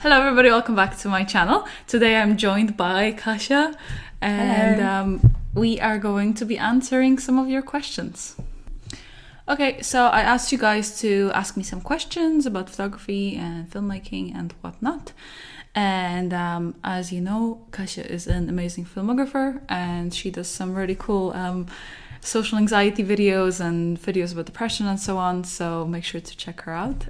Hello everybody, welcome back to my channel. Today I'm joined by Kasia and we are going to be answering some of your questions. Okay, so I asked you guys to ask me some questions about photography and filmmaking and whatnot. And as you know, Kasia is an amazing filmographer and she does some really cool social anxiety videos and videos about depression and so on, so make sure to check her out.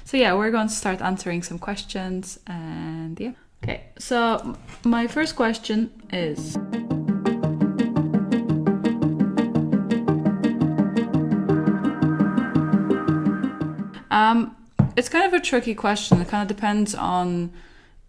So yeah, we're going to start answering some questions and yeah. Okay, so my first question is it's kind of a tricky question. It kind of depends on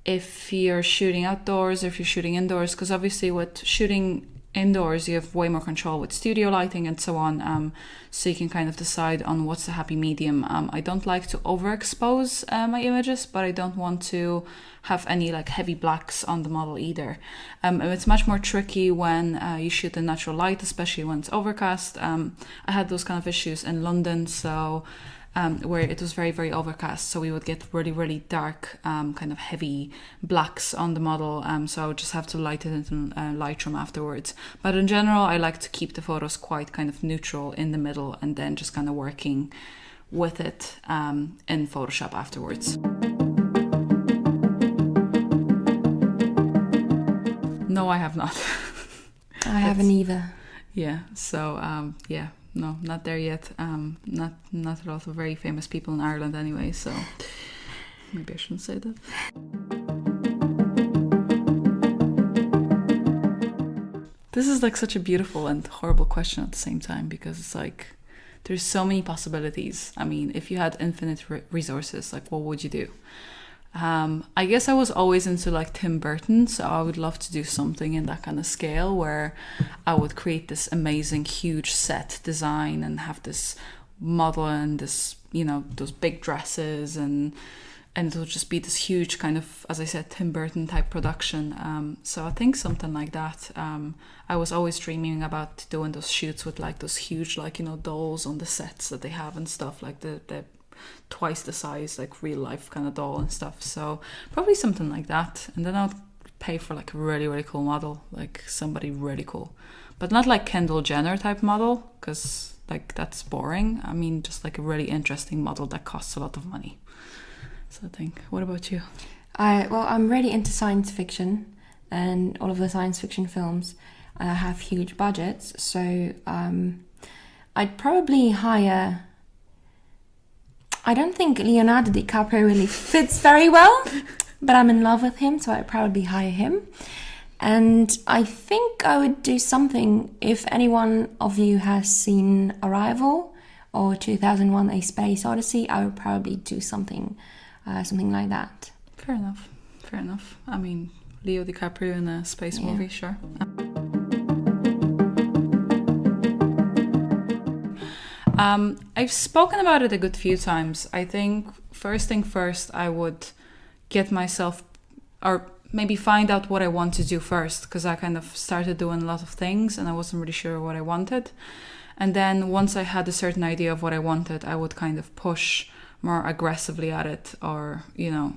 if you're shooting outdoors or if you're shooting indoors, because obviously with shooting indoors you have way more control with studio lighting and so on, so you can kind of decide on what's the happy medium. I don't like to overexpose my images, but I don't want to have any like heavy blacks on the model either. And it's much more tricky when you shoot in natural light, especially when it's overcast. I had those kind of issues in London, so where it was very, very overcast. So we would get really, really dark, kind of heavy blacks on the model. So I would just have to light it into Lightroom afterwards. But in general, I like to keep the photos quite kind of neutral in the middle and then just kind of working with it in Photoshop afterwards. No, I have not. I haven't either. Yeah, so yeah. No, not there yet. Not a lot of very famous people in Ireland anyway, so maybe I shouldn't say that. This is like such a beautiful and horrible question at the same time, because it's like there's so many possibilities. I mean, if you had infinite resources, like what would you do? I guess I was always into like Tim Burton, so I would love to do something in that kind of scale where I would create this amazing huge set design and have this model and this, you know, those big dresses and it would just be this huge kind of, as I said, Tim Burton type production. So I think something like that. I was always dreaming about doing those shoots with like those huge, like, you know, dolls on the sets that they have and stuff, like the twice the size, like real life kind of doll and stuff. So probably something like that. And then I'll pay for like a really, really cool model, like somebody really cool, but not like Kendall Jenner type model, because like that's boring. I mean, just like a really interesting model that costs a lot of money. So I think, what about you? I'm really into science fiction, and all of the science fiction films have huge budgets. So I'd probably hire... I don't think Leonardo DiCaprio really fits very well, but I'm in love with him, so I'd probably hire him. And I think I would do something, if anyone of you has seen Arrival or 2001: A Space Odyssey, I would probably do something like that. Fair enough. I mean, Leo DiCaprio in a space movie, sure. I've spoken about it a good few times. I think first thing first, I would get myself, or maybe find out what I want to do first, because I kind of started doing a lot of things and I wasn't really sure what I wanted. And then once I had a certain idea of what I wanted, I would kind of push more aggressively at it, or, you know,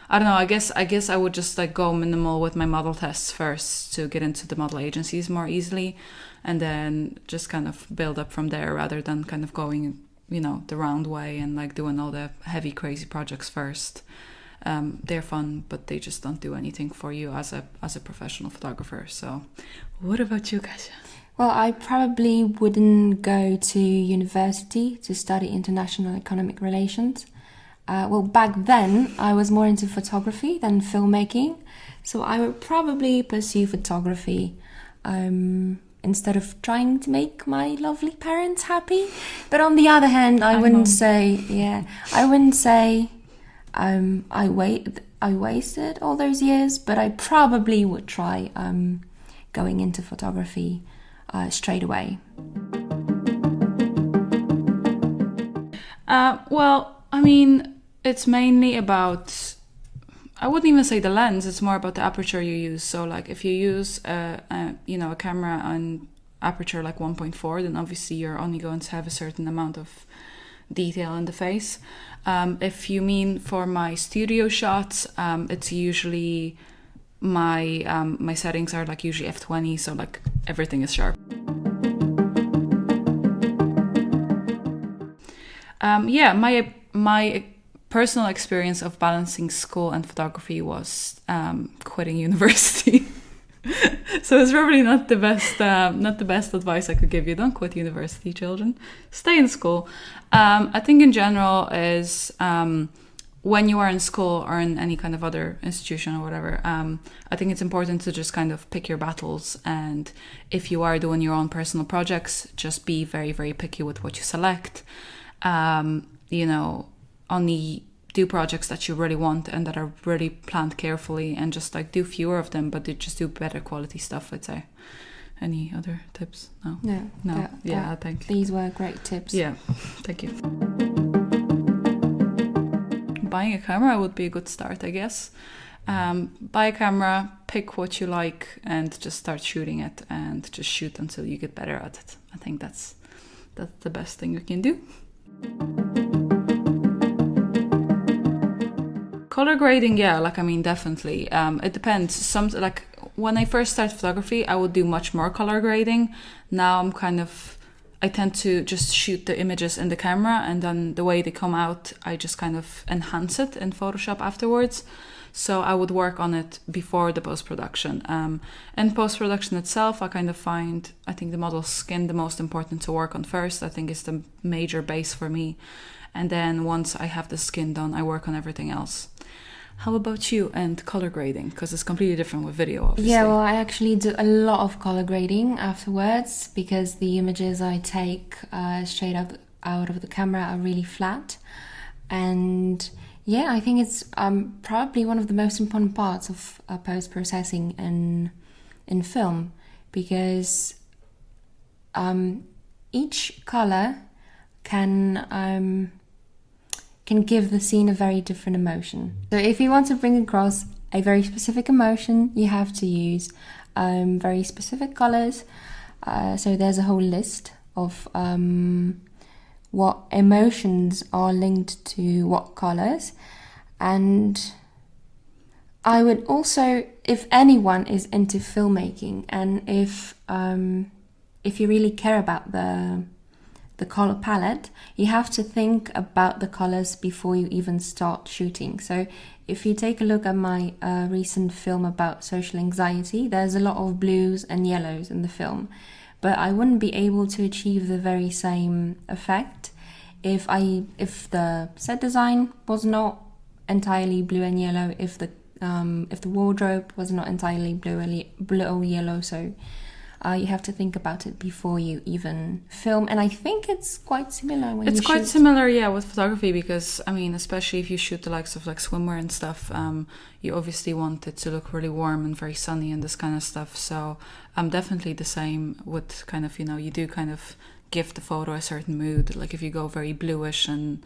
I don't know, I guess I would just like go minimal with my model tests first to get into the model agencies more easily, and then just kind of build up from there, rather than kind of going, you know, the round way and like doing all the heavy crazy projects first. They're fun, but they just don't do anything for you as a professional photographer. So what about you, Kasia? Well, I probably wouldn't go to university to study international economic relations. Well, back then I was more into photography than filmmaking, so I would probably pursue photography instead of trying to make my lovely parents happy. But on the other hand, I wouldn't say I wasted all those years, but I probably would try going into photography straight away. Well, I mean, it's mainly about, I wouldn't even say the lens, it's more about the aperture you use. So like if you use a camera on aperture like 1.4, then obviously you're only going to have a certain amount of detail in the face. If you mean for my studio shots, it's usually my settings are like usually f20, so like everything is sharp. My personal experience of balancing school and photography was quitting university. So it's probably not the best advice I could give you. Don't quit university, children. Stay in school. I think in general is when you are in school or in any kind of other institution or whatever, I think it's important to just kind of pick your battles. And if you are doing your own personal projects, just be very, very picky with what you select. Only do projects that you really want and that are really planned carefully, and just like do fewer of them, but just do better quality stuff, I'd say. Any other tips? No. I think these were great tips. Yeah, thank you. Buying a camera would be a good start, I guess. Buy a camera, pick what you like, and just start shooting it, and just shoot until you get better at it. I think that's the best thing you can do. Color grading, definitely. It depends. When I first started photography, I would do much more color grading. Now I tend to just shoot the images in the camera, and then the way they come out, I just kind of enhance it in Photoshop afterwards. So I would work on it before the post-production. In post-production itself, I think the model's skin the most important to work on first. I think it's the major base for me. And then once I have the skin done, I work on everything else. How about you and color grading? Because it's completely different with video, obviously. Yeah, well, I actually do a lot of color grading afterwards, because the images I take straight out of the camera are really flat. And yeah, I think it's probably one of the most important parts of post-processing in film, because each color can give the scene a very different emotion. So if you want to bring across a very specific emotion, you have to use very specific colors. So there's a whole list of what emotions are linked to what colors. And I would also, if anyone is into filmmaking, and if you really care about the color palette, you have to think about the colors before you even start shooting. So if you take a look at my recent film about social anxiety, there's a lot of blues and yellows in the film, but I wouldn't be able to achieve the very same effect if the set design was not entirely blue and yellow, if the wardrobe was not entirely blue or yellow. So you have to think about it before you even film. And I think it's quite similar when you shoot. It's quite similar, yeah, with photography, because, especially if you shoot the likes of like swimwear and stuff, you obviously want it to look really warm and very sunny and this kind of stuff. So I'm definitely the same with kind of, you do kind of give the photo a certain mood. Like if you go very bluish and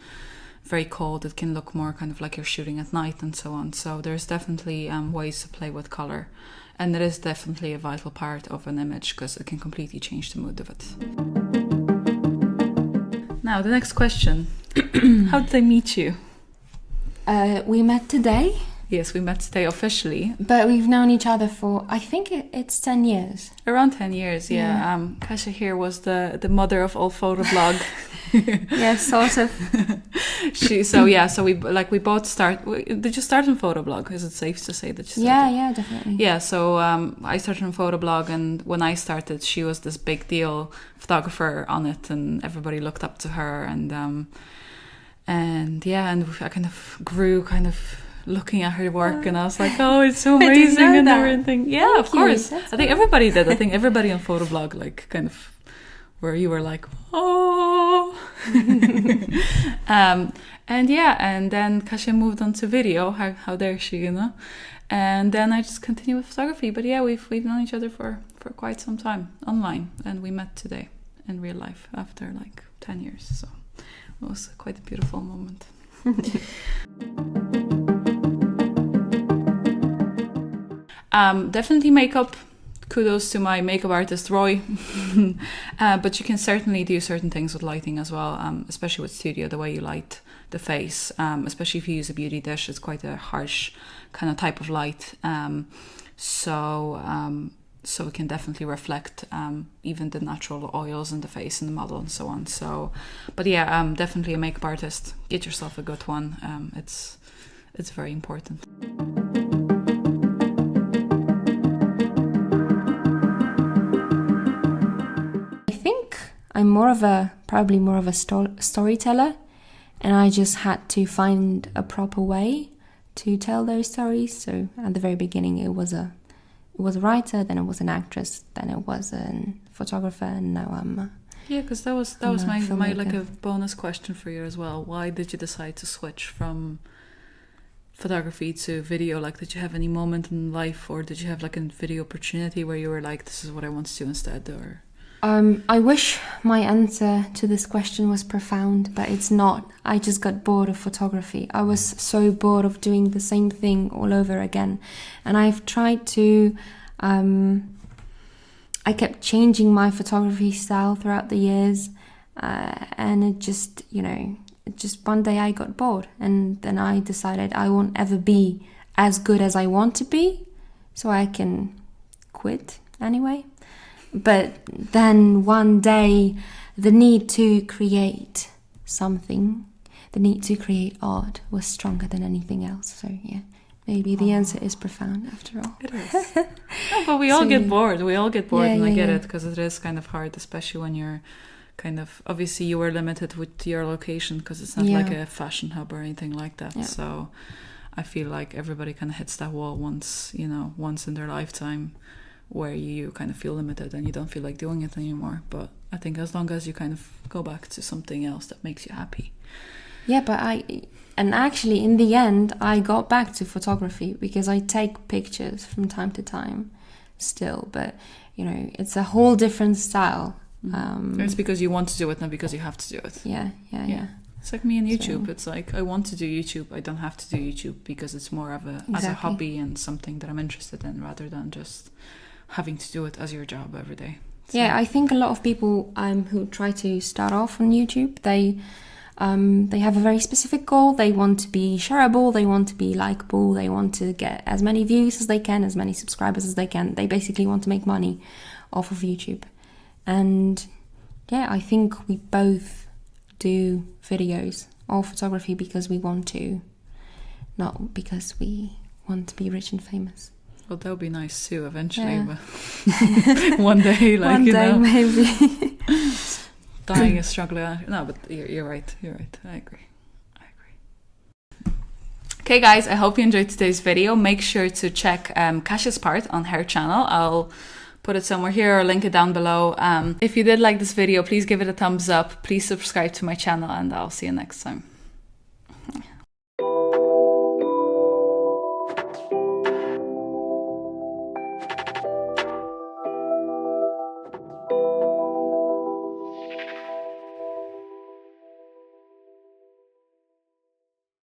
very cold, it can look more kind of like you're shooting at night and so on. So there's definitely ways to play with color. And it is definitely a vital part of an image, because it can completely change the mood of it. Now, the next question. How did I meet you? We met today. Yes, we met today officially. But we've known each other for, I think it's 10 years. Around 10 years, yeah. Kasia here was the mother of all photoblog. Yeah, sort of. So we both start. Did you start in Photoblog? Is it safe to say that you started? Yeah, definitely. Yeah, so I started in Photoblog, and when I started, she was this big deal photographer on it, and everybody looked up to her, and I kind of grew looking at her work, and I was like, oh, it's so amazing and everything. Yeah, Thank of course. you. I think everybody did. I think everybody on Photoblog where you were like, oh. And then Kasia moved on to video. How dare she, And then I just continued with photography. But yeah, we've known each other for quite some time online, and we met today in real life after 10 years. So it was quite a beautiful moment. Definitely makeup, kudos to my makeup artist, Roy. But you can certainly do certain things with lighting as well, especially with studio, the way you light the face, especially if you use a beauty dish. It's quite a harsh kind of type of light. So it can definitely reflect even the natural oils in the face and the model and so on. So, but yeah, definitely a makeup artist. Get yourself a good one. It's very important. I think I'm probably more of a storyteller, and I just had to find a proper way to tell those stories. So at the very beginning, it was a writer, then it was an actress, then it was a photographer, and now I'm because that was my like a bonus question for you as well. Why did you decide to switch from photography to video? Like, did you have any moment in life, or did you have like a video opportunity where you were like, this is what I want to do instead? Or I wish my answer to this question was profound, but it's not. I just got bored of photography. I was so bored of doing the same thing all over again. And I've tried to... I kept changing my photography style throughout the years. And it just, just one day I got bored. And then I decided I won't ever be as good as I want to be. So I can quit anyway. But then one day, the need to create something, the need to create art was stronger than anything else. So yeah, maybe the answer is profound after all. It is. No, but we all get bored. We all get bored, and I get it, because it is kind of hard, especially when you're kind of, obviously you were limited with your location because it's not like a fashion hub or anything like that. Yeah. So I feel like everybody kind of hits that wall once in their lifetime, where you kind of feel limited and you don't feel like doing it anymore. But I think as long as you kind of go back to something else that makes you happy. Yeah, but actually in the end, I got back to photography because I take pictures from time to time still, but it's a whole different style. It's because you want to do it, not because you have to do it. Yeah. It's like me and YouTube. So, it's like, I want to do YouTube. I don't have to do YouTube because it's more of as a hobby and something that I'm interested in, rather than just having to do it as your job every day. So. Yeah, I think a lot of people who try to start off on YouTube, they have a very specific goal. They want to be shareable, they want to be likable, they want to get as many views as they can, as many subscribers as they can. They basically want to make money off of YouTube. And yeah, I think we both do videos or photography because we want to, not because we want to be rich and famous. Well, that would be nice too, eventually. But one day, one day, maybe. Dying is struggling. No, but you're right. I agree. Okay, guys, I hope you enjoyed today's video. Make sure to check Kasia's part on her channel. I'll put it somewhere here or link it down below. If you did like this video, please give it a thumbs up. Please subscribe to my channel, and I'll see you next time.